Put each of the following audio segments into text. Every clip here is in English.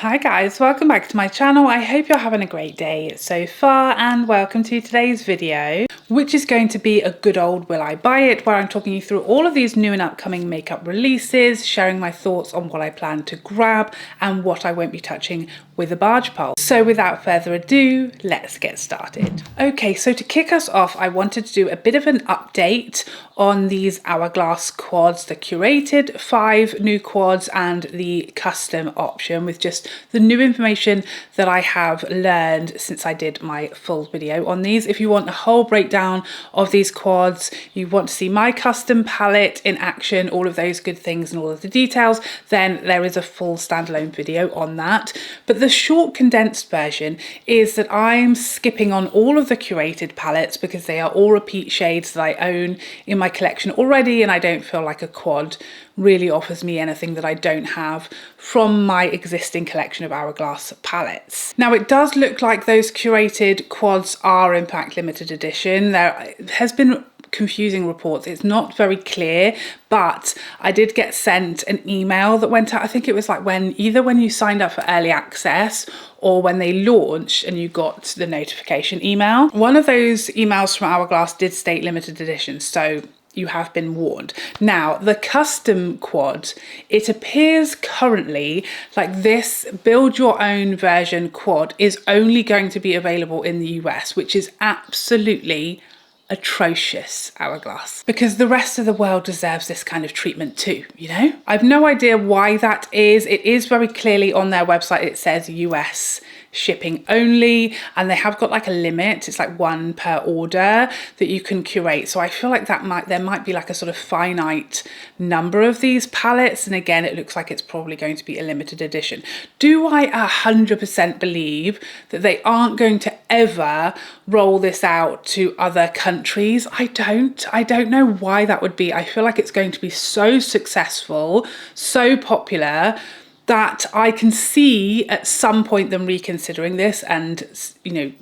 Hi guys, welcome back to my channel. I hope you're having a great day so far and welcome to today's video, which is going to be a good old will I buy it, where I'm talking you through all of these new and upcoming makeup releases, sharing my thoughts on what I plan to grab and what I won't be touching with a barge pole. So without further ado, let's get started. Okay, so to kick us off, I wanted to do a bit of an update on these Hourglass Quads, the curated 5 new quads and the custom option, with just the new information that I have learned since I did my full video on these. If you want a whole breakdown of these quads, you want to see my custom palette in action, all of those good things and all of the details, then there is a full standalone video on that. But the short condensed version is that I'm skipping on all of the curated palettes because they are all repeat shades that I own in my collection already, and I don't feel like a quad really offers me anything that I don't have from my existing collection of Hourglass palettes. Now, it does look like those curated quads are in fact limited edition. There has been confusing reports. It's not very clear, but I did get sent an email that went out. I think it was like either when you signed up for early access or when they launched and you got the notification email. One of those emails from Hourglass did state limited edition, so you have been warned. Now, the custom quad, it appears currently like this build your own version quad is only going to be available in the US, which is absolutely atrocious, Hourglass, because the rest of the world deserves this kind of treatment too, you know? I've no idea why that is. It is very clearly on their website, it says US shipping only, and they have got like a limit. It's like 1 per order that you can curate. So I feel like there might be like a sort of finite number of these palettes, and again it looks like it's probably going to be a limited edition. Do I 100% believe that they aren't going to ever roll this out to other countries? I don't know why that would be. I feel like it's going to be so successful, so popular, that I can see at some point them reconsidering this and, you know,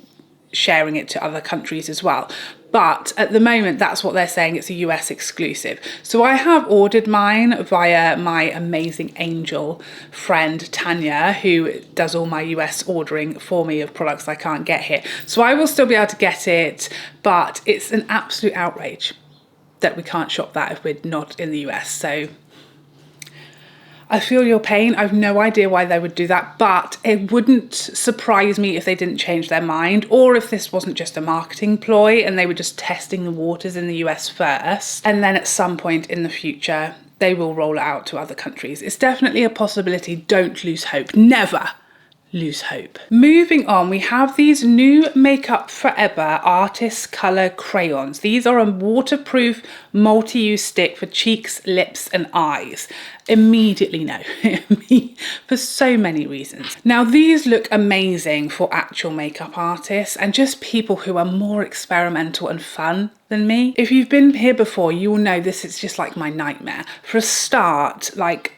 sharing it to other countries as well. But at the moment, that's what they're saying. It's a US exclusive. So I have ordered mine via my amazing angel friend, Tanya, who does all my US ordering for me of products I can't get here. So I will still be able to get it, but it's an absolute outrage that we can't shop that if we're not in the US. So I feel your pain. I've no idea why they would do that, but it wouldn't surprise me if they didn't change their mind, or if this wasn't just a marketing ploy and they were just testing the waters in the US first, and then at some point in the future, they will roll it out to other countries. It's definitely a possibility. Don't lose hope. Never lose hope. Moving on, we have these new Makeup Forever Artist Color Crayons. These are a waterproof multi-use stick for cheeks, lips and eyes. Immediately no, for so many reasons. Now, these look amazing for actual makeup artists and just people who are more experimental and fun than me. If you've been here before, you will know this is just like my nightmare. For a start, like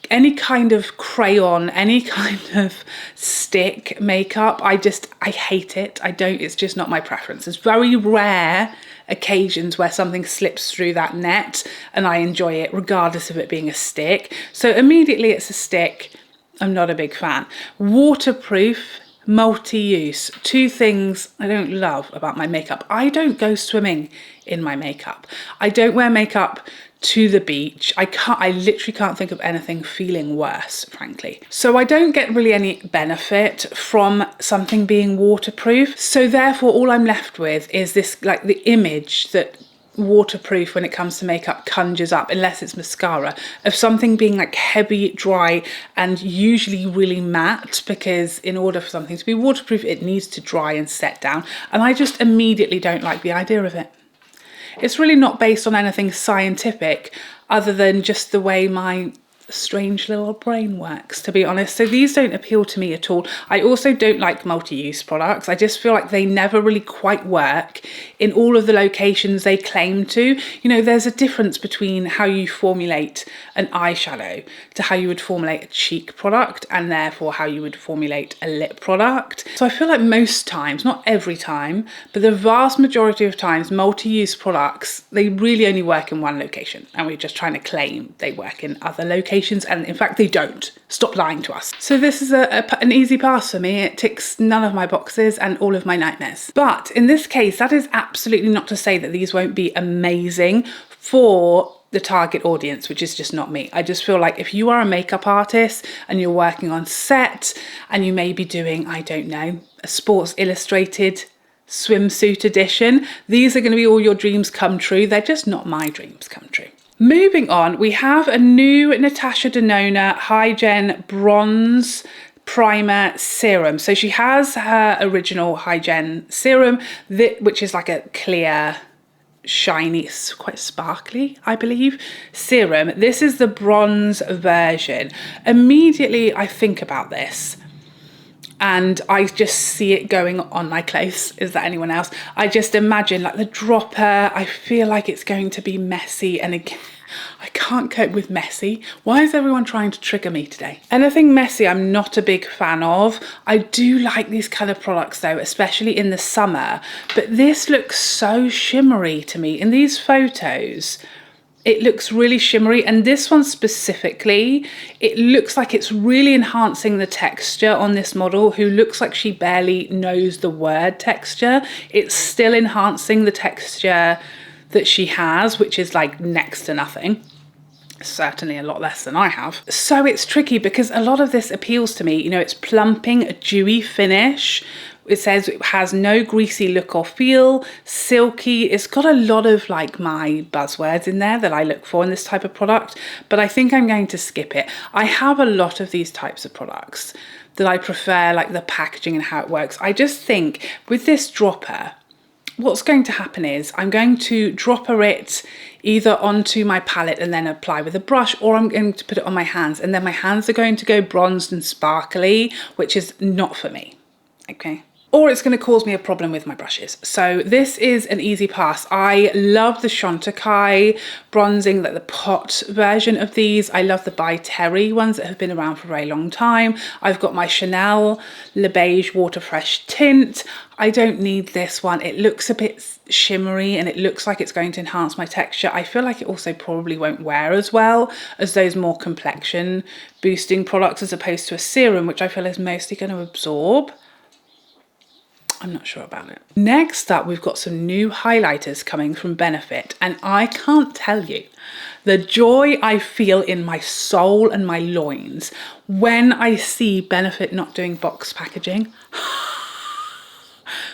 any kind of crayon, any kind of stick makeup, I hate it. It's just not my preference. It's very rare occasions where something slips through that net and I enjoy it regardless of it being a stick. So immediately it's a stick. I'm not a big fan. Waterproof, multi-use, 2 things I don't love about my makeup. I don't go swimming in my makeup. I don't wear makeup to the beach. I literally can't think of anything feeling worse, frankly. So I don't get really any benefit from something being waterproof. So therefore all I'm left with is this, like the image that waterproof when it comes to makeup conjures up, unless it's mascara, of something being like heavy, dry and usually really matte, because in order for something to be waterproof it needs to dry and set down, and I just immediately don't like the idea of it. It's really not based on anything scientific other than just the way my strange little brain works, to be honest. So these don't appeal to me at all. I also don't like multi-use products. I just feel like they never really quite work in all of the locations they claim to. You know, there's a difference between how you formulate an eyeshadow to how you would formulate a cheek product, and therefore how you would formulate a lip product. So I feel like most times, not every time, but the vast majority of times, multi-use products, they really only work in one location, and we're just trying to claim they work in other locations specifications, and in fact they don't. Stop lying to us. So this is an easy pass for me. It ticks none of my boxes and all of my nightmares. But in this case, that is absolutely not to say that these won't be amazing for the target audience, which is just not me. I just feel like if you are a makeup artist and you're working on set and you may be doing, I don't know, a Sports Illustrated swimsuit edition, these are going to be all your dreams come true. They're just not my dreams come true. Moving on, we have a new Natasha Denona High-Gen Bronze Primer Serum. So she has her original High-Gen Serum, which is like a clear, shiny, quite sparkly, I believe, serum. This is the bronze version. Immediately I think about this and I just see it going on my clothes. Is that anyone else? I just imagine like the dropper. I feel like it's going to be messy, and again, I can't cope with messy. Why is everyone trying to trigger me today? Anything messy I'm not a big fan of. I do like these colour products though, especially in the summer, but this looks so shimmery to me. In these photos, it looks really shimmery, and this one specifically, it looks like it's really enhancing the texture on this model who looks like she barely knows the word texture. It's still enhancing the texture that she has, which is like next to nothing. Certainly a lot less than I have. So it's tricky because a lot of this appeals to me. You know, it's plumping, a dewy finish. It says it has no greasy look or feel, silky. It's got a lot of like my buzzwords in there that I look for in this type of product, but I think I'm going to skip it. I have a lot of these types of products that I prefer, like the packaging and how it works. I just think with this dropper, what's going to happen is I'm going to dropper it either onto my palette and then apply with a brush, or I'm going to put it on my hands, and then my hands are going to go bronzed and sparkly, which is not for me, okay? Or it's going to cause me a problem with my brushes. So this is an easy pass. I love the Chantecaille bronzing, like the pot version of these. I love the By Terry ones that have been around for a very long time. I've got my Chanel Le Beige Water Fresh tint. I don't need this one. It looks a bit shimmery and it looks like it's going to enhance my texture. I feel like it also probably won't wear as well as those more complexion boosting products, as opposed to a serum, which I feel is mostly going to absorb. I'm not sure about it. Next up, we've got some new highlighters coming from Benefit, and I can't tell you the joy I feel in my soul and my loins when I see Benefit not doing box packaging.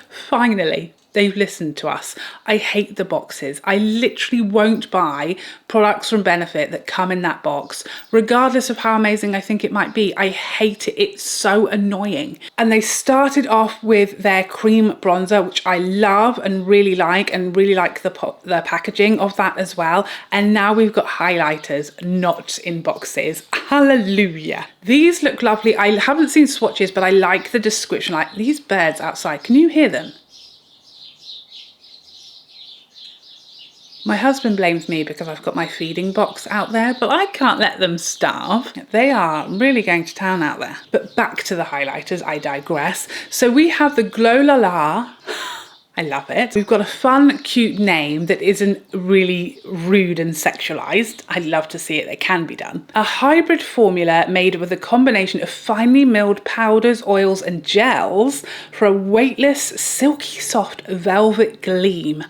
Finally, they've listened to us. I hate the boxes. I literally won't buy products from Benefit that come in that box, regardless of how amazing I think it might be. I hate it. It's so annoying. And they started off with their cream bronzer, which I love and really like the packaging of that as well. And now we've got highlighters not in boxes. Hallelujah. These look lovely. I haven't seen swatches, but I like the description. Like these birds outside. Can you hear them? My husband blames me because I've got my feeding box out there, but I can't let them starve. They are really going to town out there. But back to the highlighters, I digress. So we have the Glow La La. I love it. We've got a fun, cute name that isn't really rude and sexualized. I'd love to see it. It can be done. A hybrid formula made with a combination of finely milled powders, oils, and gels for a weightless, silky soft velvet gleam.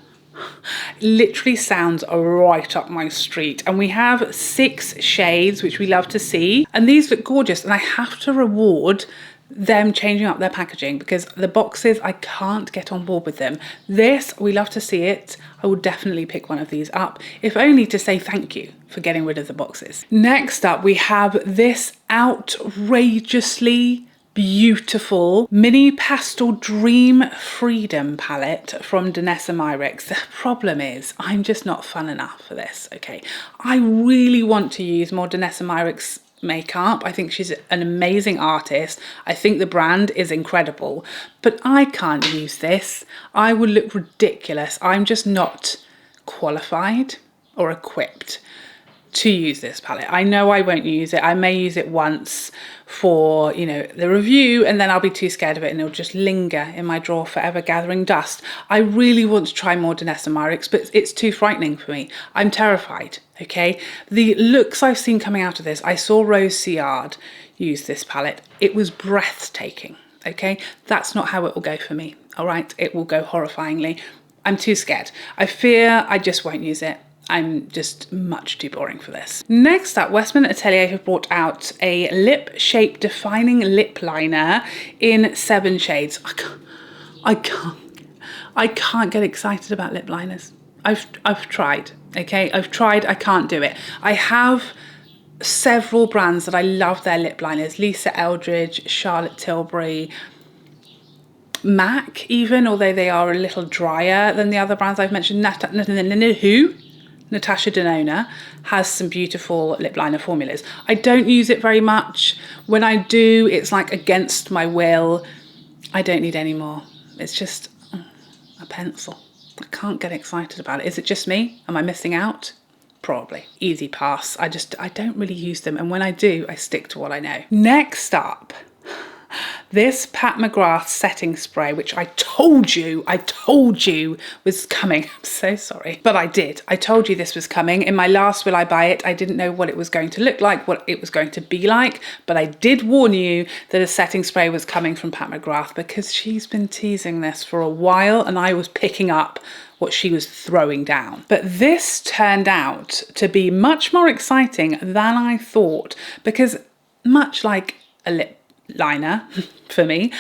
Literally sounds right up my street. And we have 6 shades, which we love to see, and these look gorgeous. And I have to reward them changing up their packaging, because the boxes, I can't get on board with them. This, we love to see it. I will definitely pick one of these up, if only to say thank you for getting rid of the boxes. Next up, we have this outrageously beautiful mini pastel dream freedom palette from Danessa Myricks. The problem is I'm just not fun enough for this. Okay, I really want to use more Danessa Myricks makeup. I think she's an amazing artist. I think the brand is incredible, but I can't use this. I would look ridiculous. I'm just not qualified or equipped to use this palette. I know I won't use it. I may use it once for, you know, the review, and then I'll be too scared of it and it'll just linger in my drawer forever gathering dust. I really want to try more Danessa Myricks, but it's too frightening for me. I'm terrified, okay? The looks I've seen coming out of this, I saw Rose Ciard use this palette. It was breathtaking, okay? That's not how it will go for me, all right? It will go horrifyingly. I'm too scared. I fear I just won't use it. I'm just much too boring for this. Next up, Westman Atelier have brought out a lip shape defining lip liner in 7 shades. I can't get excited about lip liners. I've tried, okay? I've tried, I can't do it. I have several brands that I love their lip liners. Lisa Eldridge, Charlotte Tilbury, MAC even, although they are a little drier than the other brands I've mentioned. Natasha Denona has some beautiful lip liner formulas. I don't use it very much. When I do, it's like against my will. I don't need any more. It's just a pencil. I can't get excited about it. Is it just me? Am I missing out? Probably. Easy pass. I don't really use them. And when I do, I stick to what I know. Next up, this Pat McGrath setting spray, which I told you was coming. I'm so sorry, but I did. I told you this was coming. In my last Will I Buy It, I didn't know what it was going to look like, what it was going to be like, but I did warn you that a setting spray was coming from Pat McGrath because she's been teasing this for a while and I was picking up what she was throwing down. But this turned out to be much more exciting than I thought, because much like a lip liner for me,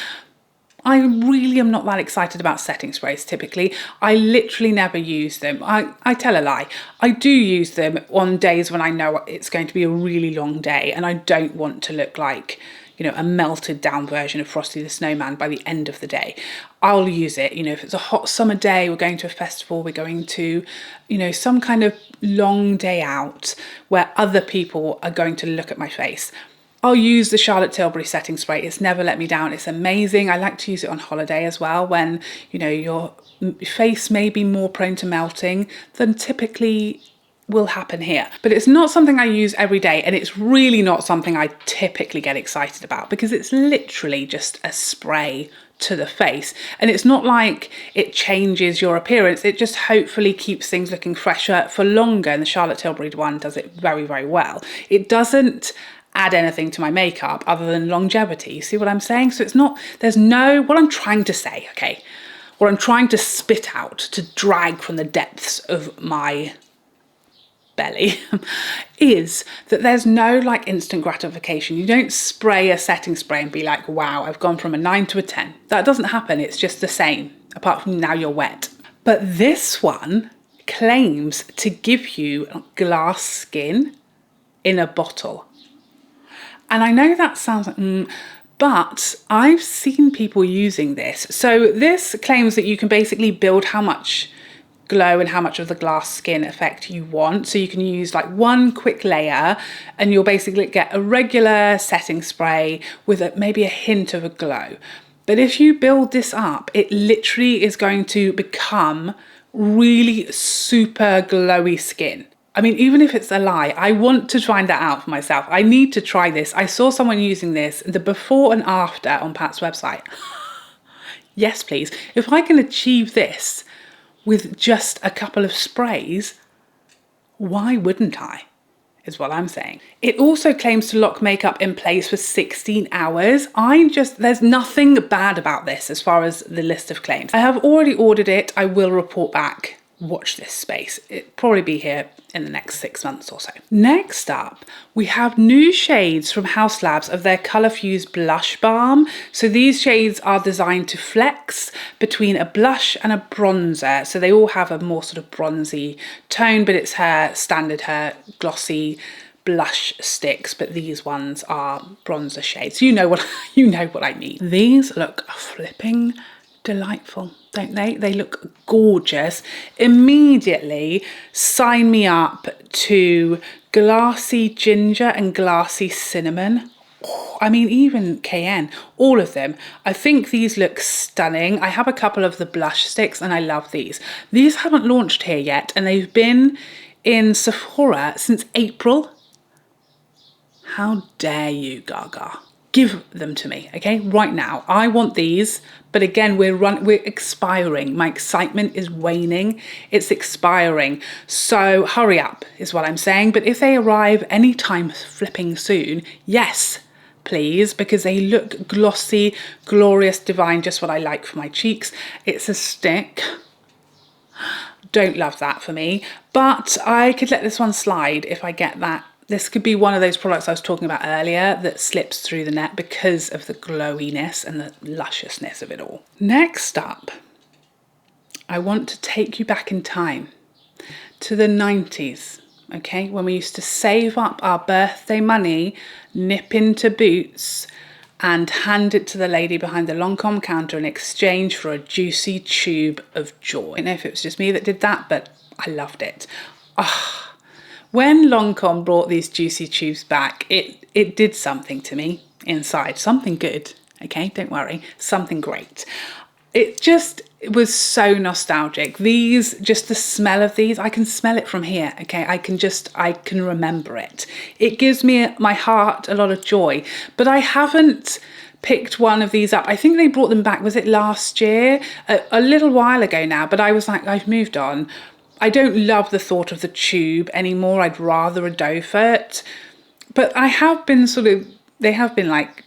I really am not that excited about setting sprays typically. I literally never use them. I tell a lie. I do use them on days when I know it's going to be a really long day and I don't want to look like, you know, a melted down version of Frosty the Snowman by the end of the day. I'll use it, you know, if it's a hot summer day, we're going to a festival, we're going to, you know, some kind of long day out where other people are going to look at my face. I'll use the Charlotte Tilbury setting spray. It's never let me down. It's amazing. I like to use it on holiday as well when, you know, your face may be more prone to melting than typically will happen here. But it's not something I use every day, and it's really not something I typically get excited about because it's literally just a spray to the face, and it's not like it changes your appearance. It just hopefully keeps things looking fresher for longer, and the Charlotte Tilbury one does it very, very well. It doesn't add anything to my makeup other than longevity. You see what I'm saying? So it's not, there's no, what I'm trying to say, okay, what I'm trying to spit out, to drag from the depths of my belly is that there's no like instant gratification. You don't spray a setting spray and be like, wow, I've gone from a 9 to a 10. That doesn't happen. It's just the same, apart from now you're wet. But this one claims to give you glass skin in a bottle. And I know that sounds like, but I've seen people using this. So this claims that you can basically build how much glow and how much of the glass skin effect you want. So you can use like one quick layer and you'll basically get a regular setting spray with maybe a hint of a glow. But if you build this up, it literally is going to become really super glowy skin. I mean, even if it's a lie, I want to find that out for myself. I need to try this. I saw someone using this, the before and after on Pat's website. Yes, please. If I can achieve this with just a couple of sprays, why wouldn't I? Is what I'm saying. It also claims to lock makeup in place for 16 hours. There's nothing bad about this as far as the list of claims. I have already ordered it. I will report back. Watch this space. It'll probably be here in the next 6 months or so. Next up, we have new shades from Haus Labs of their Colour Fuse Blush Balm. So these shades are designed to flex between a blush and a bronzer. So they all have a more sort of bronzy tone, but it's her glossy blush sticks, but these ones are bronzer shades. You know what I mean. These look flipping delightful, don't they? They look gorgeous. Immediately sign me up to glassy ginger and glassy cinnamon. Oh, I mean, even cayenne, all of them. I think these look stunning. I have a couple of the blush sticks and I love these. These haven't launched here yet, and they've been in Sephora since April. How dare you, Gaga? Give them to me, okay? Right now. I want these, but again, we're expiring. My excitement is waning. It's expiring. So hurry up is what I'm saying. But if they arrive anytime flipping soon, yes, please, because they look glossy, glorious, divine, just what I like for my cheeks. It's a stick. Don't love that for me, but I could let this one slide if I get that. This could be one of those products I was talking about earlier that slips through the net because of the glowiness and the lusciousness of it all. Next up, I want to take you back in time to the 90s, okay? When we used to save up our birthday money, nip into Boots and hand it to the lady behind the Lancome counter in exchange for a juicy tube of joy. I don't know if it was just me that did that, but I loved it. When Lancome brought these juicy tubes back, it did something to me inside, something good, okay, don't worry, something great. It was so nostalgic. These, just the smell of these, I can smell it from here, okay, I can remember it. It gives my heart a lot of joy, but I haven't picked one of these up. I think they brought them back, was it last year? A little while ago now, but I was like, I've moved on. I don't love the thought of the tube anymore. I'd rather a doe foot. But I have been they have been like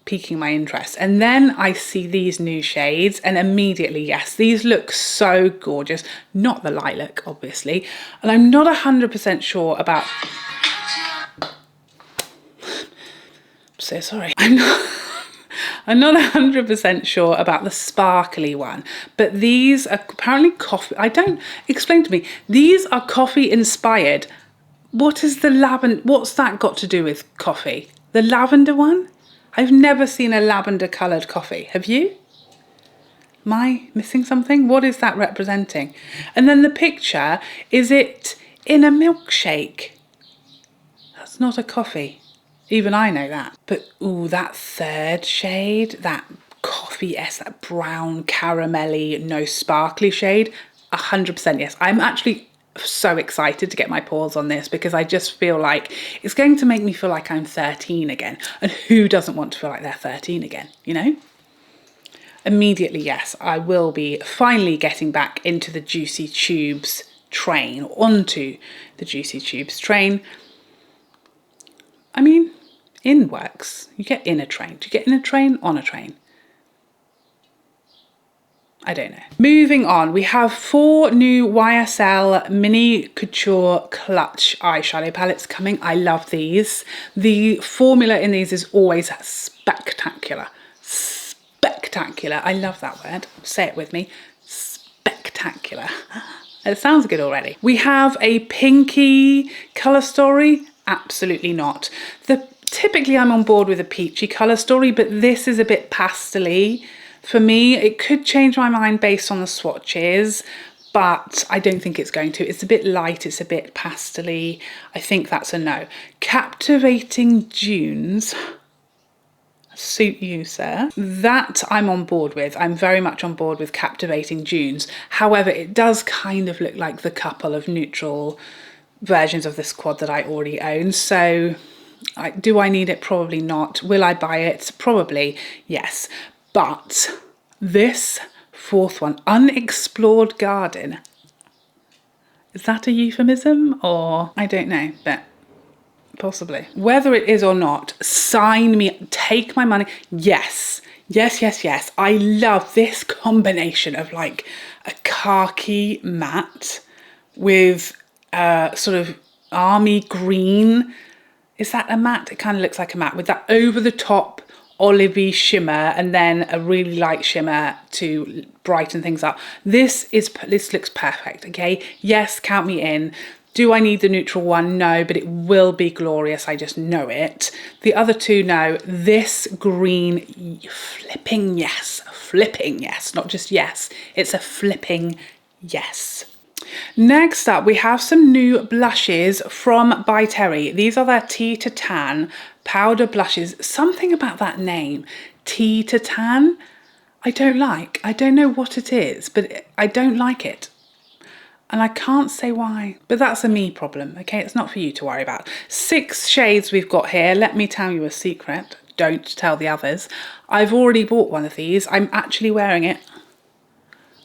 piquing my interest. And then I see these new shades and immediately, yes, these look so gorgeous. Not the lilac, obviously. And I'm not 100% sure about... so sorry. I'm not 100% sure about the sparkly one, but these are apparently coffee. Explain to me. These are coffee inspired. What is the lavender? What's that got to do with coffee? The lavender one? I've never seen a lavender coloured coffee. Have you? Am I missing something? What is that representing? And then the picture, is it in a milkshake? That's not a coffee. Even I know that. But ooh, that third shade, that coffee-esque, that brown caramelly, no sparkly shade, 100% yes. I'm actually so excited to get my paws on this because I just feel like it's going to make me feel like I'm 13 again. And who doesn't want to feel like they're 13 again, you know? Immediately, yes, I will be finally getting back into the Juicy Tubes train, onto the Juicy Tubes train. I mean, in works. You get in a train. Do you get in a train? On a train? I don't know. Moving on, we have 4 new YSL Mini Couture Clutch eyeshadow palettes coming. I love these. The formula in these is always spectacular. Spectacular. I love that word. Say it with me. Spectacular. It sounds good already. We have a pinky colour story. Absolutely not. Typically I'm on board with a peachy colour story, but this is a bit pastel-y for me. It could change my mind based on the swatches, but I don't think it's going to. It's a bit light, it's a bit pastel-y. I think that's a no. Captivating Dunes. Suit you, sir. That I'm on board with. I'm very much on board with Captivating Dunes. However, it does kind of look like the couple of neutral versions of this quad that I already own. So do I need it? Probably not. Will I buy it? Probably, yes. But this 4th one, Unexplored Garden. Is that a euphemism or I don't know, but possibly. Whether it is or not, sign me, take my money. Yes, yes, yes, yes. I love this combination of like a khaki matte with sort of army green. Is that a matte? It kind of looks like a matte with that over the top olivey shimmer and then a really light shimmer to brighten things up. This looks perfect, okay? Yes, count me in. Do I need the neutral one? No, but it will be glorious. I just know it. The other 2, no. This green, flipping yes. Flipping yes. Not just yes. It's a flipping yes. Next up, we have some new blushes from By Terry. These are their Tea to Tan powder blushes. Something about that name, Tea to Tan, I don't like. I don't know what it is, but I don't like it. And I can't say why, but that's a me problem, okay? It's not for you to worry about. 6 shades we've got here. Let me tell you a secret. Don't tell the others. I've already bought one of these. I'm actually wearing it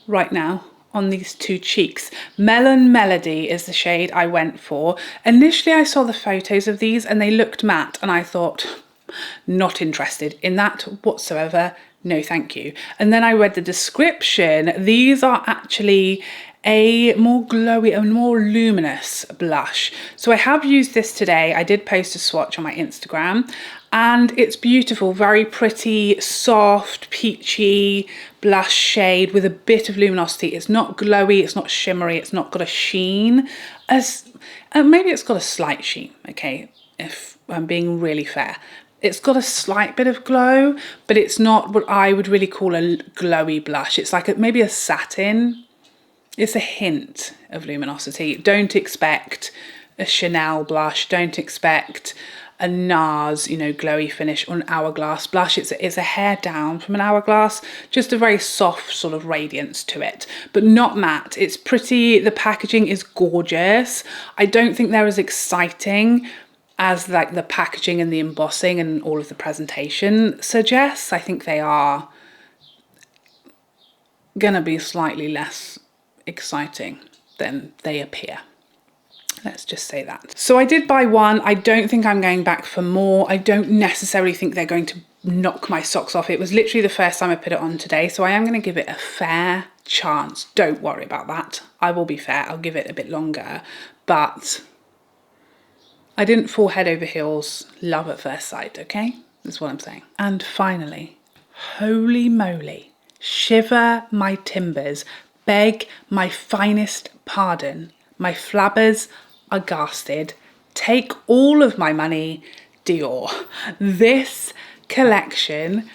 right now on these 2 cheeks. Melon Melody is the shade I went for. Initially, I saw the photos of these and they looked matte, and I thought, not interested in that whatsoever. No, thank you. And then I read the description. These are actually a more glowy and more luminous blush. So I have used this today. I did post a swatch on my Instagram and it's beautiful, very pretty, soft, peachy blush shade with a bit of luminosity. It's not glowy, it's not shimmery, it's not got a sheen. Maybe it's got a slight sheen, okay, if I'm being really fair. It's got a slight bit of glow, but it's not what I would really call a glowy blush. It's like maybe a satin. It's a hint of luminosity. Don't expect a Chanel blush. Don't expect a Nars, you know, glowy finish or an Hourglass blush. It's a hair down from an Hourglass, just a very soft sort of radiance to it, but not matte. It's pretty. The packaging is gorgeous. I don't think they're as exciting as like the packaging and the embossing and all of the presentation suggests. I think they are gonna be slightly less exciting than they appear. Let's just say that. So I did buy one. I don't think I'm going back for more. I don't necessarily think they're going to knock my socks off. It was literally the first time I put it on today, so I am going to give it a fair chance. Don't worry about that. I will be fair. I'll give it a bit longer, but I didn't fall head over heels love at first sight, okay? That's what I'm saying. And finally, holy moly, shiver my timbers, beg my finest pardon. My flabbers are gasted. Take all of my money, Dior. This collection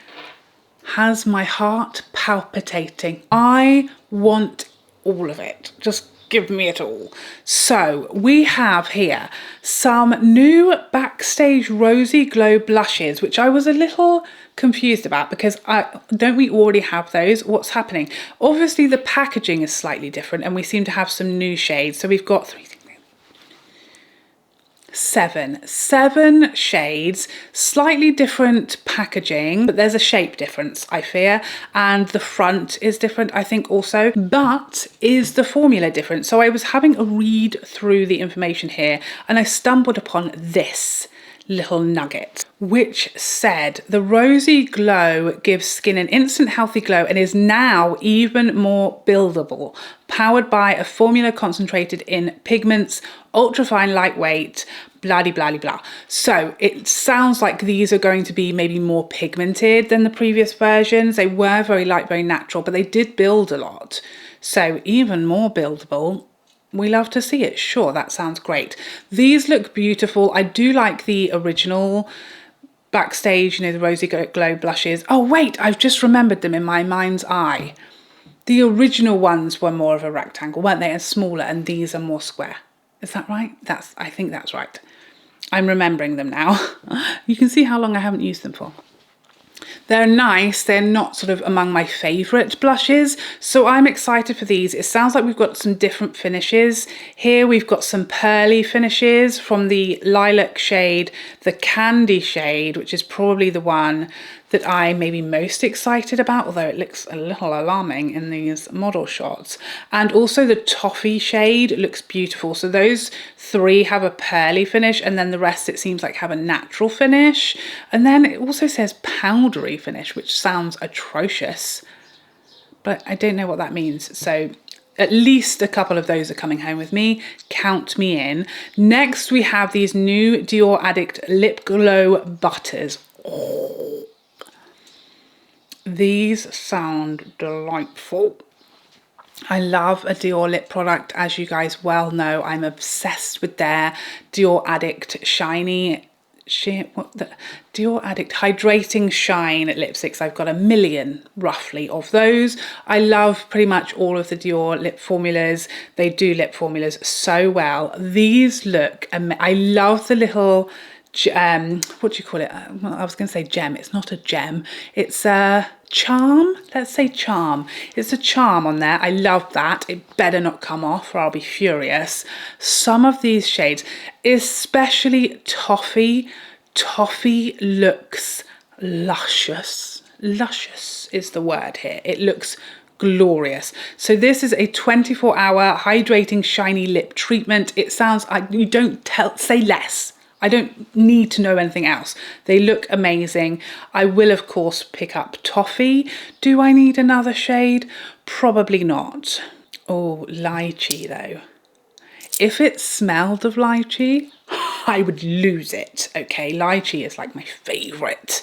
has my heart palpitating. I want all of it. Just give me it all. So we have here some new Backstage Rosy Glow blushes, which I was a little confused about because don't we already have those? What's happening? Obviously the packaging is slightly different and we seem to have some new shades. So we've got seven shades, slightly different packaging, but there's a shape difference, I fear, and the front is different, I think also, but is the formula different? So I was having a read through the information here and I stumbled upon this little nugget, which said the Rosy Glow gives skin an instant healthy glow and is now even more buildable, powered by a formula concentrated in pigments, ultra fine, lightweight, blah de blah de blah. So it sounds like these are going to be maybe more pigmented than the previous versions. They were very light, very natural, but they did build a lot. So even more buildable. We love to see it. Sure, that sounds great. These look beautiful. I do like the original Backstage, you know, the Rosy Glow blushes. Oh wait, I've just remembered them in my mind's eye. The original ones were more of a rectangle, weren't they? And smaller, and these are more square. Is that right? I think that's right. I'm remembering them now. You can see how long I haven't used them for. They're nice. They're not sort of among my favourite blushes, so I'm excited for these. It sounds like we've got some different finishes. Here we've got some pearly finishes from the lilac shade, the candy shade, which is probably the one that I may be most excited about, although it looks a little alarming in these model shots. And also the toffee shade looks beautiful. So those 3 have a pearly finish, and then the rest it seems like have a natural finish. And then it also says powdery finish, which sounds atrocious, but I don't know what that means. So at least a couple of those are coming home with me. Count me in. Next, we have these new Dior Addict Lip Glow Butters. Oh, these sound delightful. I love a Dior lip product. As you guys well know, I'm obsessed with their Dior Addict Dior Addict Hydrating Shine lipsticks. I've got a million roughly of those. I love pretty much all of the Dior lip formulas. They do lip formulas so well. These look, I love the little what do you call it? Well, I was going to say gem. It's not a gem. It's a charm. Let's say charm. It's a charm on there. I love that. It better not come off or I'll be furious. Some of these shades, especially Toffee. Toffee looks luscious. Luscious is the word here. It looks glorious. So this is a 24-hour hydrating shiny lip treatment. It sounds like you don't say less. I don't need to know anything else. They look amazing. I will of course pick up Toffee. Do I need another shade? Probably not. Oh, lychee though. If it smelled of lychee, I would lose it. Okay, lychee is like my favorite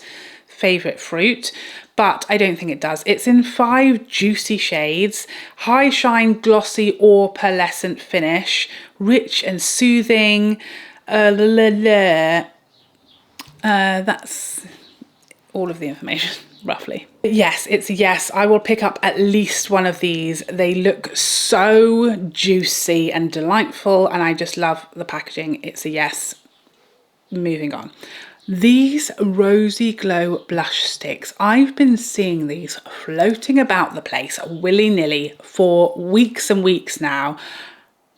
fruit, but I don't think it does. It's in 5 juicy shades, high shine, glossy or pearlescent finish, rich and soothing. That's all of the information, roughly. Yes, it's a yes. I will pick up at least one of these. They look so juicy and delightful, and I just love the packaging. It's a yes. Moving on. These Rosy Glow blush sticks. I've been seeing these floating about the place willy-nilly for weeks and weeks now.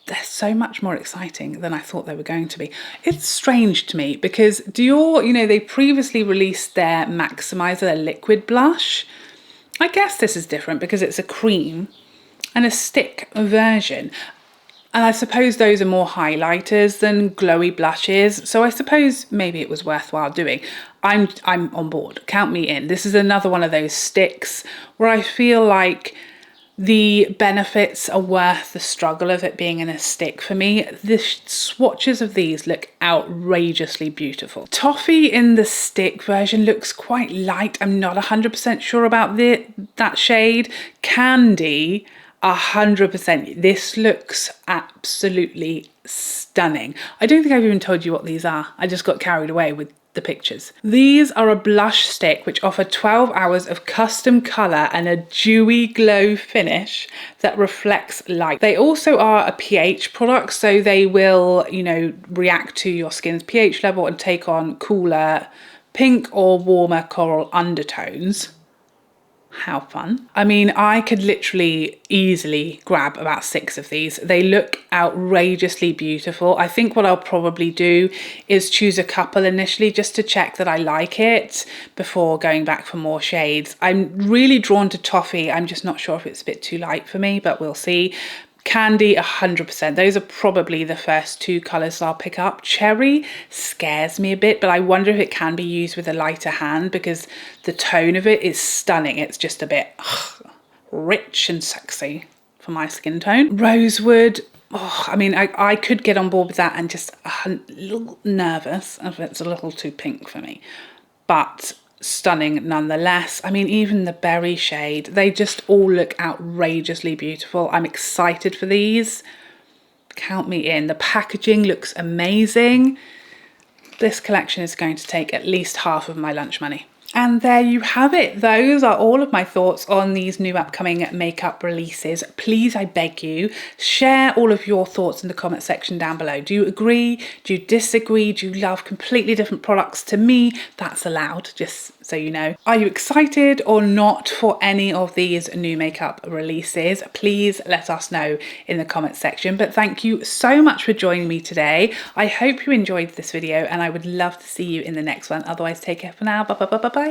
They're so much more exciting than I thought they were going to be. It's strange to me because Dior, you know, they previously released their Maximizer, their liquid blush. I guess this is different because it's a cream and a stick version. And I suppose those are more highlighters than glowy blushes. So I suppose maybe it was worthwhile doing. I'm on board. Count me in. This is another one of those sticks where I feel like the benefits are worth the struggle of it being in a stick for me. The swatches of these look outrageously beautiful. Toffee in the stick version looks quite light. I'm not 100% sure about that shade. Candy, 100%. This looks absolutely stunning. I don't think I've even told you what these are. I just got carried away with the pictures. These are a blush stick which offer 12 hours of custom colour and a dewy glow finish that reflects light. They also are a pH product, so they will, you know, react to your skin's pH level and take on cooler pink or warmer coral undertones. How fun. I mean, I could literally easily grab about 6 of these. They look outrageously beautiful. I think what I'll probably do is choose a couple initially just to check that I like it before going back for more shades. I'm really drawn to Toffee. I'm just not sure if it's a bit too light for me, but we'll see. Candy, 100%. Those are probably the first 2 colours I'll pick up. Cherry scares me a bit, but I wonder if it can be used with a lighter hand because the tone of it is stunning. It's just a bit rich and sexy for my skin tone. Rosewood, oh, I mean, I could get on board with that and just a little nervous if it's a little too pink for me. But stunning nonetheless. I mean, even the berry shade, they just all look outrageously beautiful. I'm excited for these. Count me in. The packaging looks amazing. This collection is going to take at least half of my lunch money. And there you have it. Those are all of my thoughts on these new upcoming makeup releases. Please, I beg you, share all of your thoughts in the comment section down below. Do you agree? Do you disagree? Do you love completely different products? To me, that's allowed, just so you know. Are you excited or not for any of these new makeup releases? Please let us know in the comment section. But thank you so much for joining me today. I hope you enjoyed this video and I would love to see you in the next one. Otherwise, take care for now. Bye.